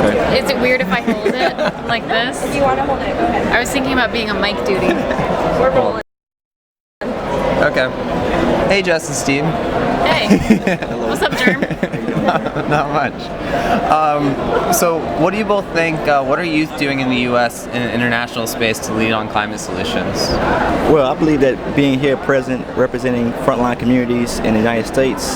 Okay. Is it weird if I hold it like this? If you want to hold it, go ahead. I was thinking about being a mic duty. We're rolling. Okay. Hey, Jess and Steve. Hey, what's up, Germ? Not much. So, what do you both think? What are youth doing in the U.S. in an international space to lead on climate solutions? Well, I believe that being here present, representing frontline communities in the United States,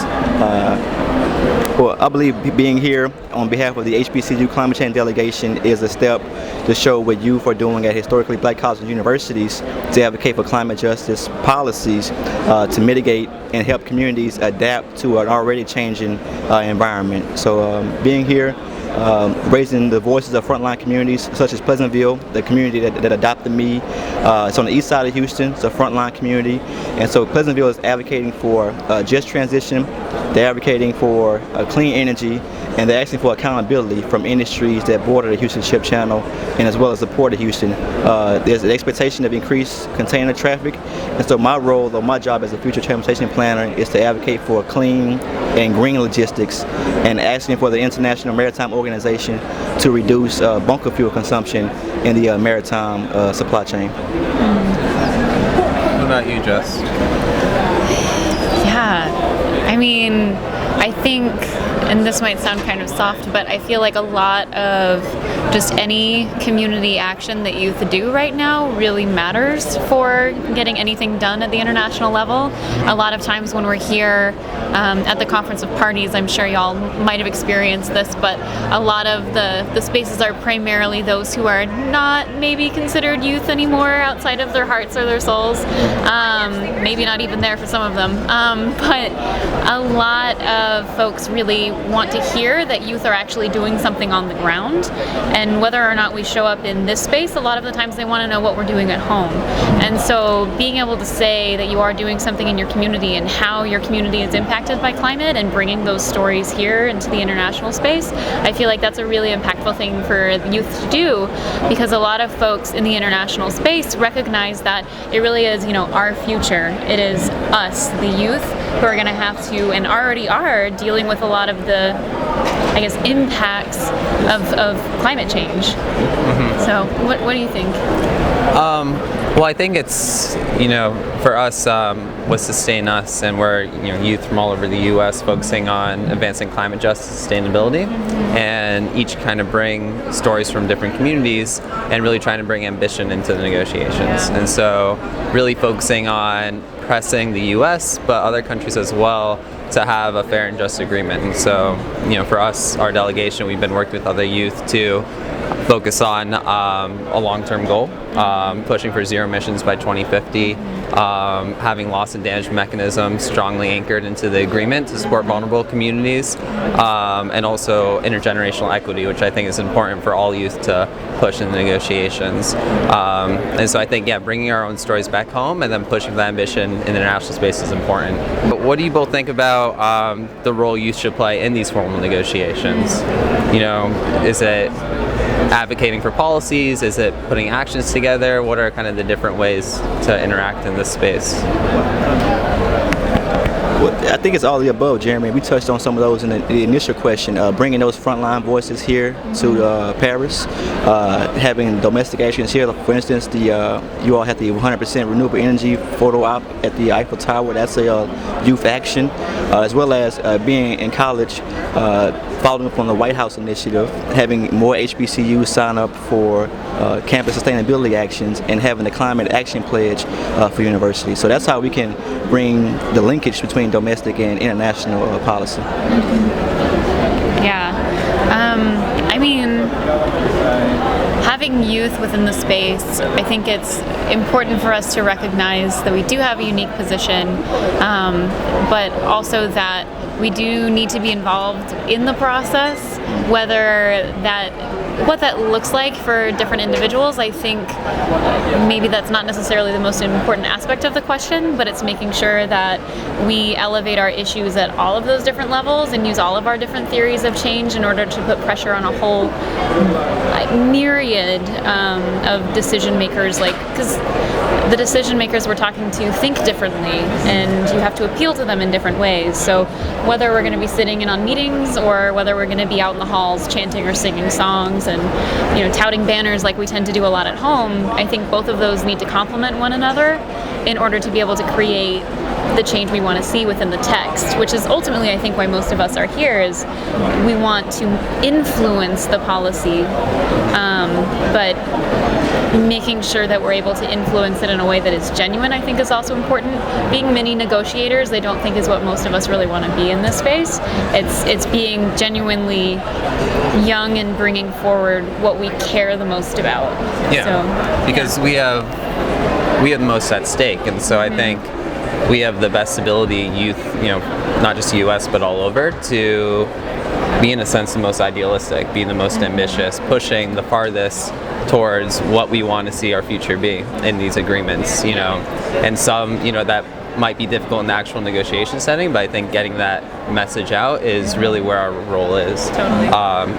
I believe being here on behalf of the HBCU Climate Change Delegation is a step to show what youth are doing at historically black colleges and universities to advocate for climate justice policies to mitigate and help communities adapt to an already changing environment. So being here, raising the voices of frontline communities such as Pleasantville, the community that adopted me. It's on the east side of Houston. It's a frontline community, and so Pleasantville is advocating for just transition. They're advocating for clean energy, and they're asking for accountability from industries that border the Houston Ship Channel and as well as the Port of Houston. There's an expectation of increased container traffic, and so my role or my job as a future transportation planner is to advocate for clean and green logistics and asking for the International Maritime Organization to reduce bunker fuel consumption in the maritime supply chain. What about you, Jess? Yeah, I mean, I think, and this might sound kind of soft, but I feel like a lot of just any community action that youth do right now really matters for getting anything done at the international level. A lot of times when we're here at the Conference of Parties, I'm sure y'all might have experienced this, but a lot of the spaces are primarily those who are not maybe considered youth anymore outside of their hearts or their souls. Maybe not even there for some of them. But a lot of folks really want to hear that youth are actually doing something on the ground, and whether or not we show up in this space, a lot of the times they want to know what we're doing at home. And so being able to say that you are doing something in your community and how your community is impacted by climate and bringing those stories here into the international space, I feel like that's a really impactful thing for the youth to do, because a lot of folks in the international space recognize that it really is, our future. It is us, the youth, who are going to have to, and already are, dealing with a lot of the, impacts of climate change. Mm-hmm. So what do you think? Well, I think it's, for us, what sustain us, and we're, youth from all over the U.S. focusing on advancing climate justice, sustainability, and each kind of bring stories from different communities and really trying to bring ambition into the negotiations. Yeah. And so really focusing on pressing the U.S., but other countries as well, to have a fair and just agreement. And so, for us, our delegation, we've been working with other youth to focus on a long-term goal, pushing for zero emissions by 2050, having loss and damage mechanisms strongly anchored into the agreement to support vulnerable communities, and also intergenerational equity, which I think is important for all youth to push in the negotiations. And so I think, bringing our own stories back home and then pushing for that ambition in the international space is important. But what do you both think about the role youth should play in these formal negotiations? Is it advocating for policies? Is it putting actions together? What are kind of the different ways to interact in this space? Well, I think it's all of the above, Jeremy. We touched on some of those in the initial question. Bringing those frontline voices here to Paris, having domestic actions here. For instance, you all have the 100% renewable energy photo op at the Eiffel Tower. That's a youth action, as well as being in college, following up on the White House initiative, having more HBCUs sign up for campus sustainability actions, and having the climate action pledge for universities. So that's how we can bring the linkage between domestic and international policy. Yeah. Having youth within the space, I think it's important for us to recognize that we do have a unique position, but also that we do need to be involved in the process, whether what that looks like for different individuals. I think maybe that's not necessarily the most important aspect of the question, but it's making sure that we elevate our issues at all of those different levels and use all of our different theories of change in order to put pressure on a whole myriad of decision makers, because the decision makers we're talking to think differently, and you have to appeal to them in different ways. So whether we're going to be sitting in on meetings or whether we're going to be out in the halls chanting or singing songs and, you know, touting banners like we tend to do a lot at home, I think both of those need to complement one another in order to be able to create the change we want to see within the text, which is ultimately, I think, why most of us are here, is we want to influence the policy, but making sure that we're able to influence it in a way that is genuine, I think, is also important. Being mini negotiators, I don't think is what most of us really want to be in this space. It's being genuinely young and bringing forward what we care the most about. Yeah, because we have the most at stake, and so I think we have the best ability, youth, you know, not just U.S. but all over, to be in a sense the most idealistic, be the most ambitious, pushing the farthest towards what we want to see our future be in these agreements, you know. And some, you know, that might be difficult in the actual negotiation setting, but I think getting that message out is really where our role is. Totally.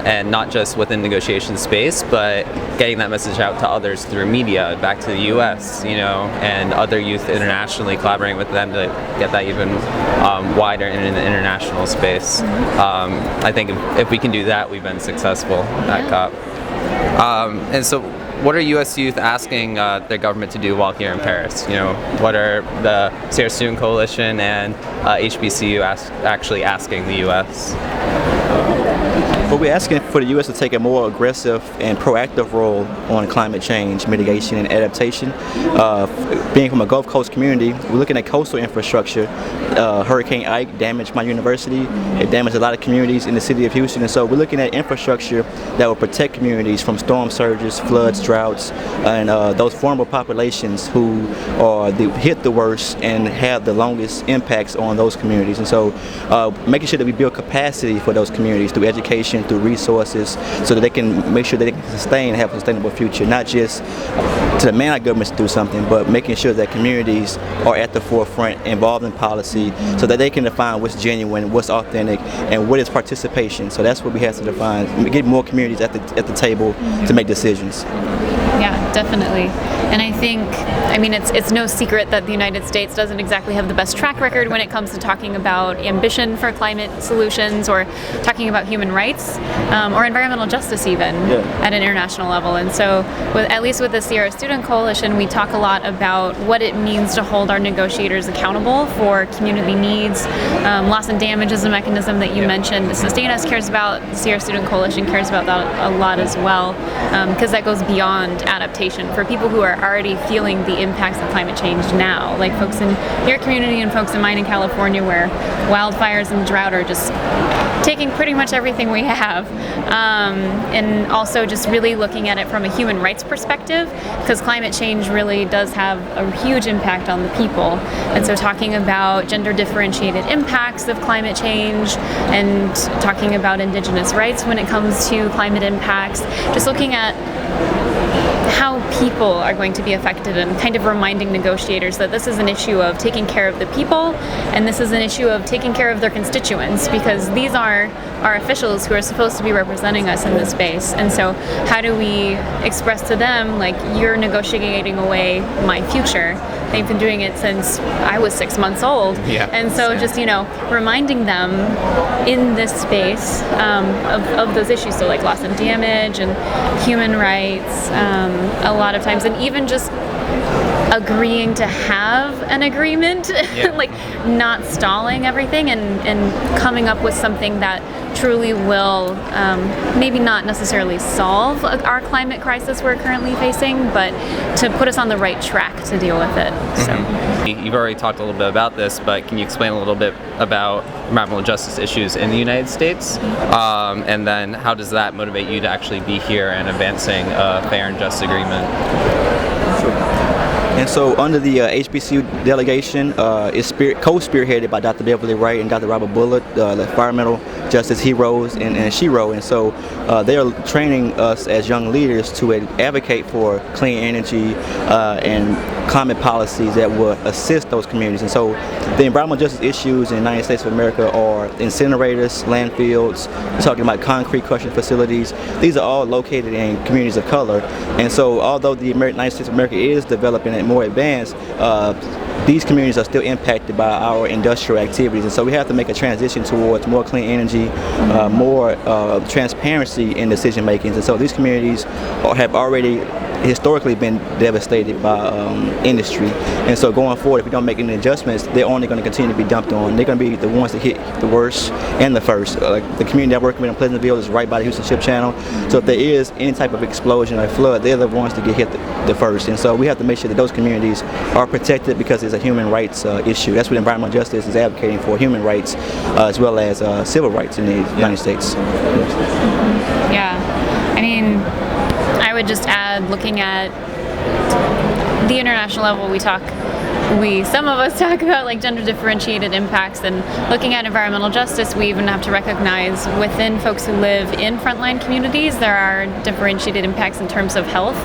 And not just within negotiation space, but getting that message out to others through media, back to the U.S., you know, and other youth internationally, collaborating with them to get that even wider in the international space. I think if we can do that, we've been successful at COP. And so, what are U.S. youth asking their government to do while here in Paris? You know, what are the Sierra Student Coalition and HBCU actually asking the U.S.? Well, we're asking for the U.S. to take a more aggressive and proactive role on climate change mitigation and adaptation. Being from a Gulf Coast community, we're looking at coastal infrastructure. Hurricane Ike damaged my university. It damaged a lot of communities in the city of Houston, and so we're looking at infrastructure that will protect communities from storm surges, floods, droughts, and those vulnerable populations who are hit the worst and have the longest impacts on those communities. And so making sure that we build capacity for those communities through education, through resources, so that they can make sure that they can sustain and have a sustainable future, not just to demand our governments to do something, but making sure that communities are at the forefront, involved in policy, so that they can define what's genuine, what's authentic, and what is participation. So that's what we have to define, get more communities at the table to make decisions. Yeah, definitely. And I think, I mean, it's no secret that the United States doesn't exactly have the best track record when it comes to talking about ambition for climate solutions or talking about human rights or environmental justice even at an international level. And so, at least with the Sierra Student Coalition, we talk a lot about what it means to hold our negotiators accountable for community needs. Loss and damage is a mechanism that you mentioned. Sustain Us cares about, the Sierra Student Coalition cares about that a lot as well, because that goes beyond adaptation for people who are already feeling the impacts of climate change now, like folks in your community and folks in mine in California, where wildfires and drought are just taking pretty much everything we have, and also just really looking at it from a human rights perspective, because climate change really does have a huge impact on the people. And so talking about gender differentiated impacts of climate change and talking about indigenous rights when it comes to climate impacts, just looking at how people are going to be affected and kind of reminding negotiators that this is an issue of taking care of the people and this is an issue of taking care of their constituents, because these are our officials who are supposed to be representing us in this space. And so how do we express to them, like, you're negotiating away my future? They've been doing it since I was 6 months old. Yeah. And so just, you know, reminding them in this space of those issues, so like loss and damage and human rights, a lot of times, and even just agreeing to have an agreement, like not stalling everything and coming up with something that truly will maybe not necessarily solve our climate crisis we're currently facing, but to put us on the right track to deal with it. So. You've already talked a little bit about this, but can you explain a little bit about environmental justice issues in the United States? And then how does that motivate you to actually be here and advancing a fair and just agreement? And so under the HBCU delegation, it's co-spearheaded by Dr. Beverly Wright and Dr. Robert Bullitt, the environmental justice heroes and shero. And so they are training us as young leaders to advocate for clean energy and climate policies that will assist those communities. And so the environmental justice issues in the United States of America are incinerators, landfills, we're talking about concrete crushing facilities. These are all located in communities of color. And so although the United States of America is developing a more advanced, these communities are still impacted by our industrial activities, and so we have to make a transition towards more clean energy, more transparency in decision making. And so these communities have already historically been devastated by industry, and so going forward, if we don't make any adjustments, they're only going to continue to be dumped on. They're going to be the ones that hit the worst and the first. Like the community I'm working with in Pleasantville is right by the Houston Ship Channel, so if there is any type of explosion or flood, they're the ones that get hit the first. And so we have to make sure that those communities are protected because it's a human rights issue. That's what environmental justice is advocating for: human rights as well as civil rights in the United States. Yeah, I mean, I would just add, looking at the international level, some of us talk about like gender differentiated impacts, and looking at environmental justice, we even have to recognize within folks who live in frontline communities, there are differentiated impacts in terms of health.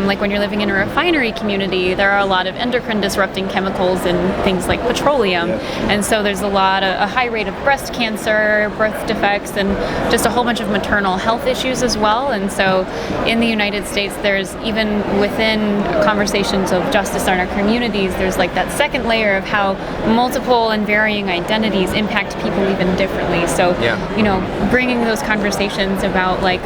Like when you're living in a refinery community, there are a lot of endocrine disrupting chemicals and things like petroleum. And so there's a high rate of breast cancer, birth defects, and just a whole bunch of maternal health issues as well. And so in the United States, there's even within conversations of justice in our communities, there's like that second layer of how multiple and varying identities impact people even differently. So, you know, bringing those conversations about like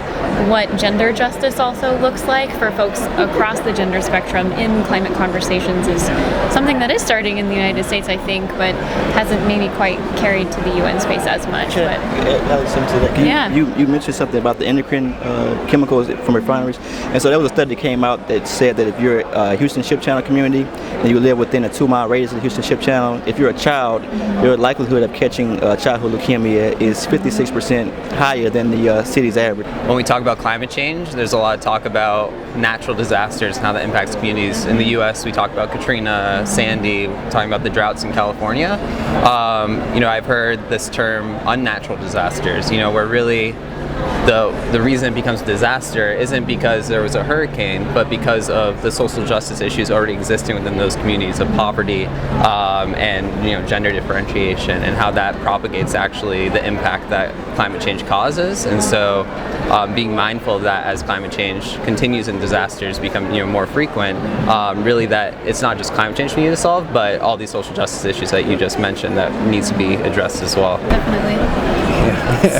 what gender justice also looks like for folks across the gender spectrum in climate conversations is something that is starting in the United States, I think, but hasn't maybe quite carried to the UN space as much. You mentioned something about the endocrine chemicals from refineries, and so there was a study that came out that said that if you're a Houston Ship Channel community and you live within a 2-mile radius of the Houston Ship Channel, if you're a child, your likelihood of catching childhood leukemia is 56% higher than the city's average. When we talk about climate change, there's a lot of talk about natural disasters and how that impacts communities. In the U.S., we talk about Katrina, Sandy, talking about the droughts in California. You know, I've heard this term unnatural disasters, you know, where really the reason it becomes a disaster isn't because there was a hurricane, but because of the social justice issues already existing within those communities of poverty and, you know, gender differentiation, and how that propagates actually the impact that climate change causes. And so being mindful of that as climate change continues and disasters become, you know, more frequent, really that it's not just climate change we need to solve, but all these social justice issues that you just mentioned that needs to be addressed as well. Definitely.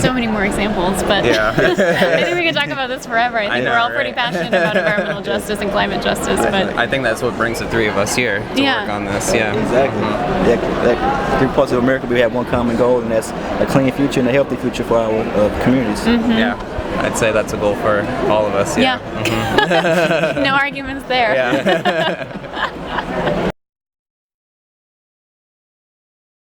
So many more examples, but I think we could talk about this forever. I think we're all pretty passionate about environmental justice and climate justice, but I think that's what brings the three of us here to work on this. Exactly. 3 parts of America, we have one common goal, and that's a clean future and a healthy future for our communities. Yeah, I'd say that's a goal for all of us. No arguments there.